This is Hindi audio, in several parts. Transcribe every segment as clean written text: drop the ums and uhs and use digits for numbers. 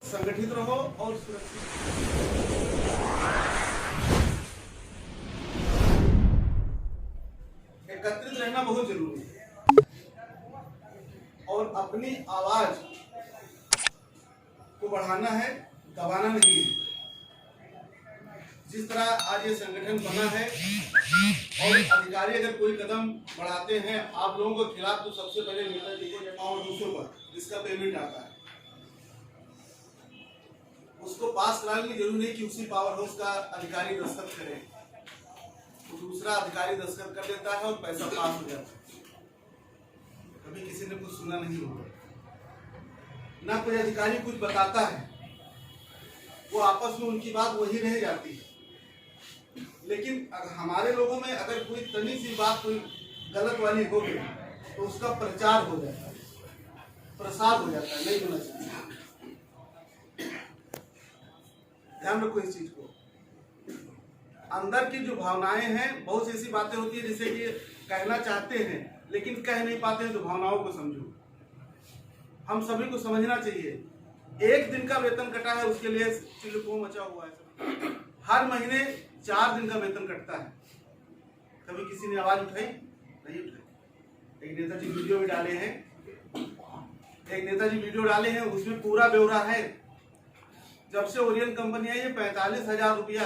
संगठित रहो और सुरक्षित। एकत्रित रहना बहुत जरूरी है और अपनी आवाज को बढ़ाना है, दबाना नहीं है। जिस तरह आज ये संगठन बना है और अधिकारी अगर कोई कदम बढ़ाते हैं आप लोगों के खिलाफ, तो सबसे पहले नेताजी को जमा और दूसरों पर जिसका पेमेंट आता है उसको पास कराने की जरूरी नहीं कि उसी पावर हाउस का अधिकारी दस्तखत करे, तो दूसरा अधिकारी दस्तखत कर देता है और पैसा पास हो जाता है। कभी किसी ने कुछ सुना नहीं होगा, ना कोई अधिकारी कुछ बताता है, वो आपस में उनकी बात वही रह जाती है। लेकिन हमारे लोगों में अगर कोई तनी सी बात कोई गलत वाली हो गई तो उसका प्रचार हो जाता है, प्रसार हो जाता है, नहीं होना चाहिए। ध्यान रखो इस चीज को। अंदर की जो भावनाएं हैं, बहुत सी ऐसी बातें होती है जिसे कि कहना चाहते हैं लेकिन कह नहीं पाते हैं, तो भावनाओं को समझो। हम सभी को समझना चाहिए एक दिन का वेतन कटा है उसके लिए चिल्लकुआ मचा हुआ है। हर महीने 4 दिन का वेतन कटता है। कभी किसी ने आवाज उठाई? नहीं उठाई। एक नेताजी वीडियो भी डाले हैं, उसमें पूरा ब्यौरा है। जब से ओरियन कंपनी आई है 45,000 रुपया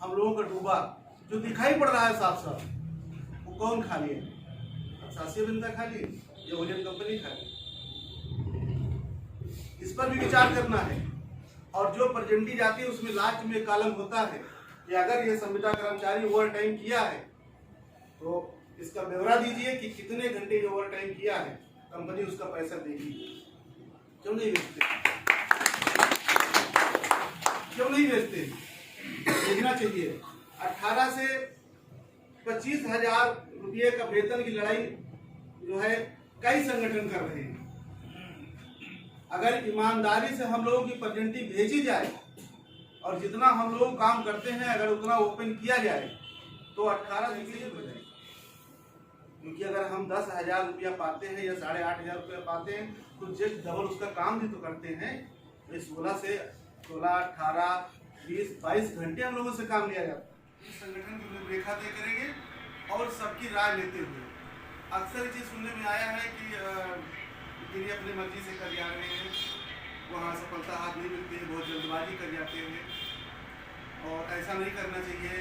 हम लोगों का डूबा, जो दिखाई पड़ रहा है साफ साफ, वो कौन खा लिए? शासी जनता खा ली, ये ओरियन कंपनी खा ली। इस पर भी विचार करना है। और जो प्रेजेंटी जाती है उसमें लास्ट में कॉलम होता है कि अगर ये संविदा कर्मचारी ओवर टाइम किया है तो इसका ब्यौरा दीजिए कि कितने घंटे ये ओवर टाइम किया है, कंपनी उसका पैसा देगी। क्यों नहीं बेचते? क्यों नहीं बेचते? देखना चाहिए। 18 से 25,000 रुपये का वेतन की लड़ाई जो है कई संगठन कर रहे हैं। अगर ईमानदारी से हम लोगों की प्रेजेंटी भेजी जाए और जितना हम लोग काम करते हैं अगर उतना ओपन किया जाए तो 18 से हो जाए। क्योंकि अगर हम 10,000 रुपया पाते हैं या 8,500 रुपया पाते हैं तो जस्ट डबल उसका काम भी तो करते हैं। 16, 18, 20, 22 घंटे हम लोगों से काम लिया जाता है। इस संगठन की रूपरेखा तय करेंगे और सबकी राय लेते हुए। अक्सर ये चीज़ सुनने में आया है कि ये अपनी मर्जी से कर जा रहे हैं, वहाँ सफलता हाथ नहीं मिलती है, बहुत जल्दबाजी कर जाते हैं और ऐसा नहीं करना चाहिए।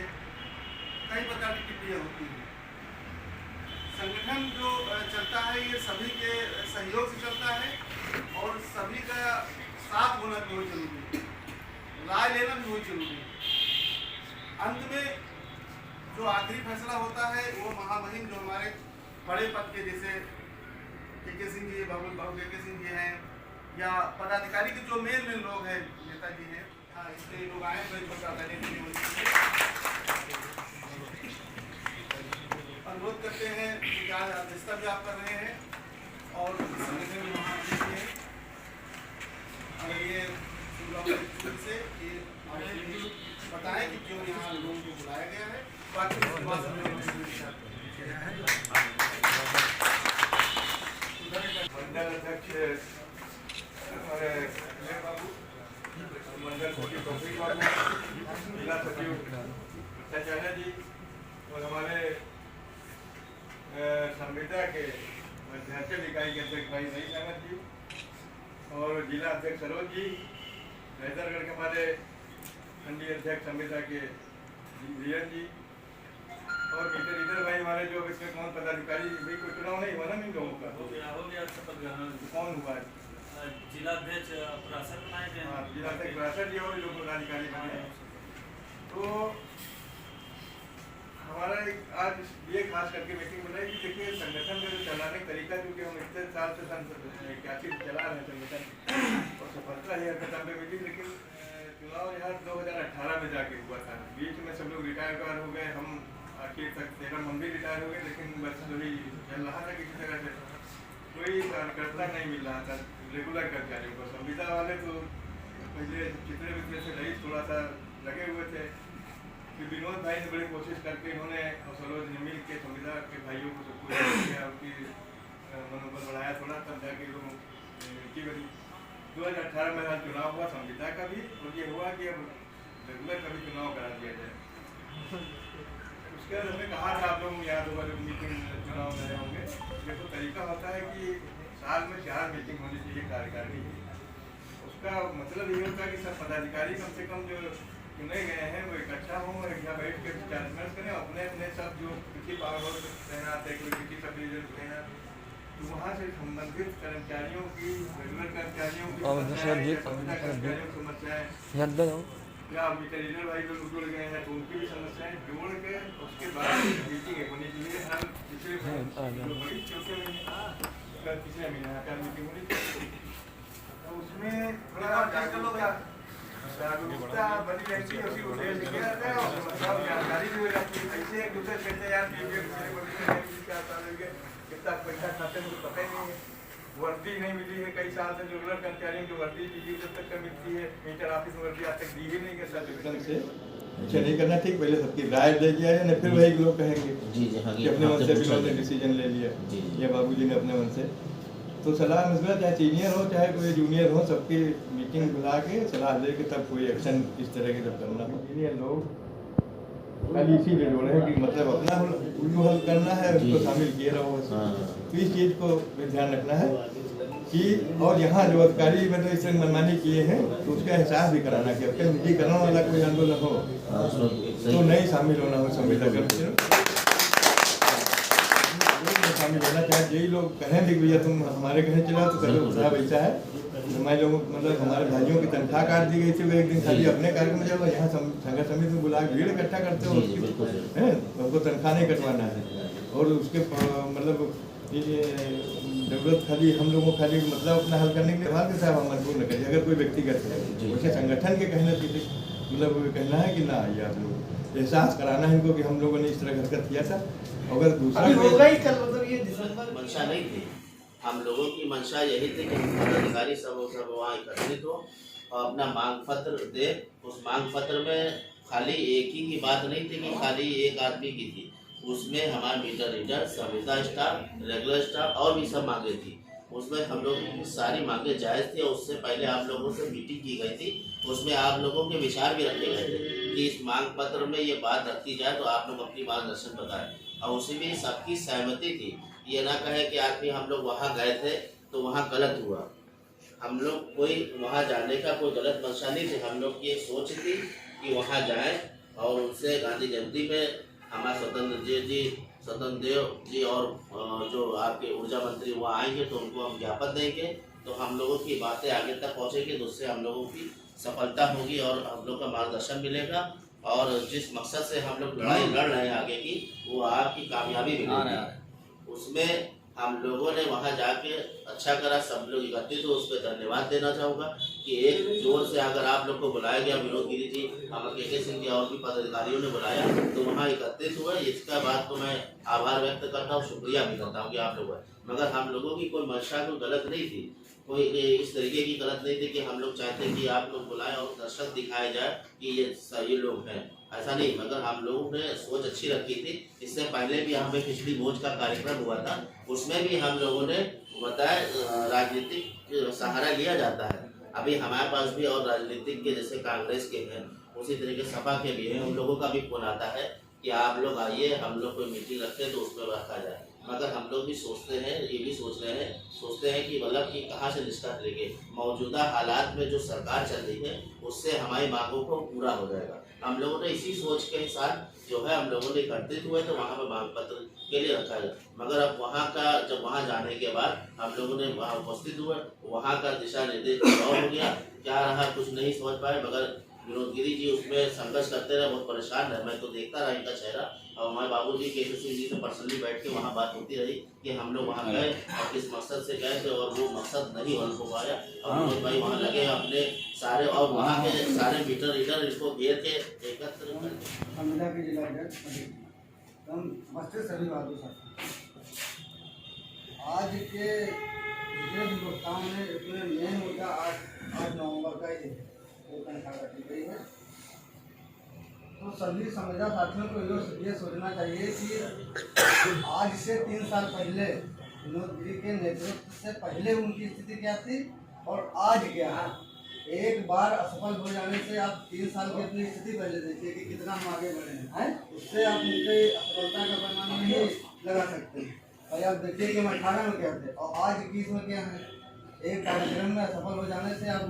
कई प्रकार की टिप्पणियाँ होती हैं। संगठन जो चलता है ये सभी के सहयोग से चलता है और सभी का साथ होना बहुत जरूरी है, राय लेना भी बहुत जरूरी है। अंत में जो आखिरी फैसला होता है वो महामहिम जो हमारे बड़े पद के जैसे के सिंह जी, बाबू के सिंह जी हैं या पदाधिकारी के जो मेन लोग हैं, नेताजी हैं, हाँ इसलिए लोग आए अनुरोध करते हैं कि आज आदेशता भी आप कर रहे हैं और संगठन में महामहिम हैं। अगर ये से बताएं कि क्यों यहाँ लोगों को बुलाया गया है। मंडल अध्यक्ष हमारे बाबू, मंडल सचिव कौशिक बाबू, जिला सचिव सचाना जी और हमारे संविदा के मध्यांचल इकाई के अध्यक्ष भाई नई संगत जी और जिला अध्यक्ष सरोज जी, हैदरगढ़ के हमारे खंडीय अध्यक्ष संविदा के वीरन जी और इधर भाई हमारे जो इसमें कौन पदाधिकारी भी कोई चुनाव नहीं हुआ ना इन लोगों का? हो गया शपथ ग्रहण। कौन हुआ? जिला अध्यक्ष पराशर बनाए गए। हाँ, जिला अध्यक्ष पराशर जी और लोग पदाधिकारी बने। तो हमारा आज ये खास करके मीटिंग बनाई कि देखिए संगठन में जो चलाने का तरीका, क्योंकि हम इतने साल से 81 चला रहे हैं संगठन और सफलता ही हर पे मिली, लेकिन चुनाव यहाँ 2018 में जाके हुआ था। बीच में सब लोग रिटायर हो गए, हम आखिर तक 13 हम भी रिटायर हो गए, लेकिन बस वही चल रहा था किसी तरह से, कोई कार्यकर्ता नहीं मिल रहा था रेगुलर कर्मचारियों को। संविदा वाले तो पहले चित्रे वित्रे से रईस थोड़ा सा लगे हुए थे, फिर विनोद भाई ने बड़ी कोशिश करके इन्होंने और सरोज ने मिल के संविदा के भाइयों को सबको किया, उनकी मनोबल बढ़ाया थोड़ा, तब जाके लोग की बनी। 2018 में हाल चुनाव हुआ संविदा का भी, और ये हुआ कि अब रेगुलर का भी चुनाव करा दिया जाए। उसके बाद हमने कहा था आप लोग याद होगा जब मीटिंग चुनाव में रहे होंगे, ये तो तरीका होता है कि साल में 4 मीटिंग होनी चाहिए कार्यकारिणी की। उसका मतलब ये होता है कि सब पदाधिकारी कम से कम जो चुने गए हैं वो इकट्ठा हों और यहाँ बैठ के विचार विमर्श करें, अपने अपने सब जो किसी पावर हाउस तैनात है, कोई किसी सब डिवीजन तैनात, तो वहाँ से संबंधित कर्मचारियों की, रेगुलर कर्मचारियों की समस्याएं या मीटर भाई लोग जुड़ गए हैं तो उनकी भी समस्याएं जोड़ के उसके बाद मीटिंग होनी चाहिए। हर पिछले बड़ी चौथे महीने पिछले महीने का मीटिंग होनी चाहिए, तो उसमें थोड़ा जागरूकता बनी रहती है, उसी उद्देश्य से किया जाता है और समस्याओं की जानकारी भी हो जाती है। ऐसे एक दूसरे कहते हैं यार क्या साल हो गया, कितना पैसा खाते हैं मुझे पता ही नहीं है, वर्दी नहीं मिली है कई साल से, रेगुलर कर्मचारियों की वर्दी बिजली जब तक मिलती है, मीटर ऑफिस में वर्दी आज तक दी ही नहीं है सर एकदम से। अच्छा नहीं करना ठीक, पहले सबकी राय दे दिया है ना, फिर वही लोग कहेंगे कि अपने मन से भी लोगों ने डिसीजन ले लिया या बाबूजी ने अपने मन से। तो सलाह मशवरा चाहे सीनियर हो चाहे कोई जूनियर हो, सबकी मीटिंग बुला के सलाह दे के तब कोई एक्शन इस तरह की तब करना हो। सीनियर लोग खाली इसीलिए जोड़े हैं कि मतलब अपना उल्लू हल करना है, उसको शामिल किए रहो। तो इस चीज़ को ध्यान रखना है कि, और यहाँ जो अधिकारी मतलब इस तरह मनमानी किए हैं तो उसका एहसास भी कराना कि अब निजीकरण वाला कोई आंदोलन हो तो नहीं शामिल होना हो। संविदा शामिल होना चाहे यही लोग कहें भी भैया तुम हमारे कहे चला तो कहो साहब ऐसा है, हमारे लोगों मतलब हमारे भाइयों की तनख्वाह काट दी गई थी, एक दिन खाली अपने कार्यक्रम में जाओ, यहाँ संघर्ष समिति में बुला भीड़ इकट्ठा करते हो है, उनको तनख्वाह नहीं कटवाना है। और उसके मतलब जरूरत खाली हम लोगों को खाली मतलब अपना हल करने के लिए बात साहब हम मजबूर न करिए, अगर कोई व्यक्तिगत है उसके संगठन के कहने की मतलब कहना है कि ना ये आप लोग एहसास कराना है इनको कि हम लोगों ने इस तरह हरकत किया था। अगर दूसरा मतलब ये दिसंबर मंशा नहीं थी, हम लोगों की मंशा यही थी कि पदाधिकारी सब वहाँ एकत्रित हो और अपना मांग पत्र दे। उस मांग पत्र में खाली एक ही की बात नहीं थी कि खाली एक आदमी की थी, उसमें हमारा मीटर रीडर, संविदा स्टाफ, रेगुलर स्टाफ और भी सब मांगे थी। उसमें हम लोगों की सारी मांगे जायज़ थी और उससे पहले आप लोगों से मीटिंग की गई थी, उसमें आप लोगों के विचार भी रखे गए थे कि इस मांग पत्र में ये बात रखी जाए तो आप लोग अपनी मार्गदर्शन बताएं, और उसी में सबकी सहमति थी। ये ना कहे कि आदमी हम लोग वहाँ गए थे तो वहाँ गलत हुआ, हम लोग कोई वहाँ जाने का कोई गलत मंशा नहीं थी। हम लोग की ये सोच थी कि वहाँ जाएं और उनसे गांधी जयंती में हमारे स्वतंत्र देव जी और जो आपके ऊर्जा मंत्री वहाँ आएंगे तो उनको हम ज्ञापन देंगे, तो हम लोगों की बातें आगे तक पहुँचेगी, तो उससे हम लोगों की सफलता होगी और हम लोग का मार्गदर्शन मिलेगा और जिस मकसद से हम लोग लड़ाई लड़ रहे हैं आगे की वो आपकी कामयाबी मिलेगी। उसमें हम लोगों ने वहाँ जाके अच्छा करा, सब लोग एकत्रित हो, उस पर धन्यवाद देना चाहूँगा कि एक जोर से अगर आप लोग को बुलाया गया, विनोद गिरी जी, हम के सिंह जी और भी पदाधिकारियों ने बुलाया तो वहाँ एकत्रित हुए, इसका बात तो मैं आभार व्यक्त करता हूँ, शुक्रिया भी करता हूँ कि आप लोग, मगर हम लोगों की कोई मंशा कोई गलत नहीं थी, कोई इस तरीके की गलत नहीं थी कि हम लोग चाहते कि आप लोग बुलाएं और दर्शक दिखाया जाए कि ये सही लोग हैं, ऐसा नहीं। मगर हम लोगों ने सोच अच्छी रखी थी। इससे पहले भी हमें पिछली मोर्च का कार्यक्रम हुआ था, उसमें भी हम लोगों ने बताया राजनीतिक सहारा लिया जाता है, अभी हमारे पास भी और राजनीतिक के जैसे कांग्रेस के हैं उसी तरीके सपा के भी हैं, उन लोगों का भी फोन आता है कि आप लोग आइए, हम लोग कोई मीटिंग रखें तो उसमें रखा जाए। मगर हम लोग भी सोचते हैं, ये भी सोचते हैं कि मतलब कि कहाँ से निष्ठा लेके मौजूदा हालात में जो सरकार चल रही है उससे हमारी मांगों को पूरा हो जाएगा। हम लोगों ने इसी सोच के साथ जो है हम लोगों ने एकत्रित हुए तो वहाँ पर मांग पत्र के लिए रखा है। मगर अब वहाँ का जब वहाँ जाने के बाद हम लोगों ने वहाँ उपस्थित हुए, वहाँ का दिशा निर्देश और हो गया, क्या रहा कुछ नहीं समझ पाए, मगर विनोद गिरी जी उसमें संघर्ष करते रहे, बहुत परेशान रहे, मैं तो देखता रहा इनका चेहरा। और हमारे बाबूजी के सिंह जी से पर्सनली बैठ के वहाँ बात होती रही कि हम लोग वहाँ गए और किस मकसद से गए थे और वो मकसद नहीं हो पाया, और विनोद भाई वहाँ लगे अपने सारे और वहाँ के सारे मीटर रीडर इसको घेर के एकत्र आज के हिंदुस्तान में इसमें मेन मुद्दा 8 नवंबर का ही वो तनख्वाह रखी गई है। तो सभी संविदा साथियों को ये सोचना चाहिए कि आज से 3 साल पहले विनोद गिरी के नेतृत्व से पहले उनकी स्थिति क्या थी और आज क्या है, एक बार असफल हो जाने से आप 3 साल की अपनी स्थिति पहले देखिए कि कितना हम आगे बढ़े हैं, उससे आप उनके असफलता का पैमाना नहीं लगा सकते। और आप देखिए कि हम 18 में क्या थे और आज 21 में क्या है। एक कार्यक्रम में असफल हो जाने से आप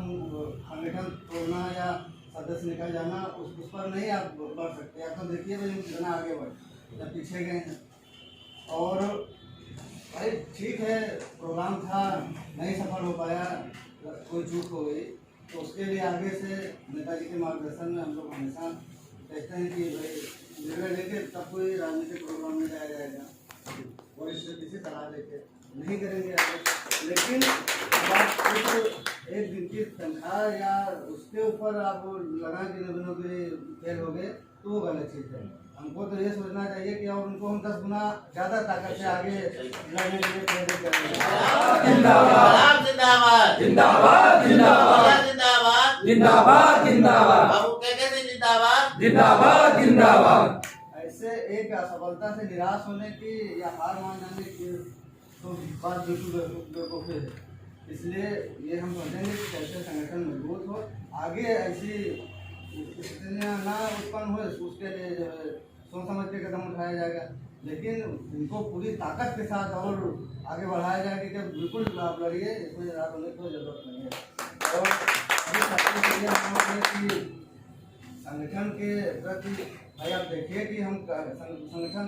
संगठन तोड़ना या सदस्य निकल जाना उस पर नहीं आप बढ़ सकते। आप तो देखिए भाई हम कितना आगे बढ़े या पीछे गए हैं। और भाई ठीक है, प्रोग्राम था नहीं सफल हो पाया, कोई चूक हो गई, तो उसके लिए आगे से नेताजी के मार्गदर्शन में हम लोग हमेशा कहते हैं कि भाई निर्णय लेके तब कोई राजनीतिक प्रोग्राम में जाया जाएगा और इससे किसी सलाह लेके नहीं करेंगे आगे। लेकिन बात कुछ एक दिन की तनख्वाह या उसके ऊपर आप लगा के निबंधों के फेल हो गए तो वो गलत चीज़ है। हमको तो ये सोचना चाहिए कि और उनको हम 10 गुना ज़्यादा ताकत से आगे लड़ने के लिए प्रेरित करेंगे। जिंदाबाद जिंदाबाद जिंदाबाद जिंदाबाद जिंदाबाद जिंदाबाद जिंदाबाद बाबू क्या कहते हैं? जिंदाबाद जिंदाबाद जिंदाबाद। ऐसे एक असफलता से निराश होने की या हार मान जाने की तो बात बिल्कुल बेवकूफ़ी है। इसलिए ये हम सोचेंगे कि कैसे संगठन मजबूत हो, आगे ऐसी स्थितियाँ ना उत्पन्न हो, उसके लिए जो है सोच समझ के कदम उठाया जाएगा। लेकिन इनको पूरी ताकत के साथ और आगे बढ़ाया जाएगा कि बिल्कुल आप लड़िए, इसमें रात होने की कोई जरूरत नहीं है। और अभी सबसे पहले हम अपने संगठन के प्रति भाई आप देखिए कि हम संगठन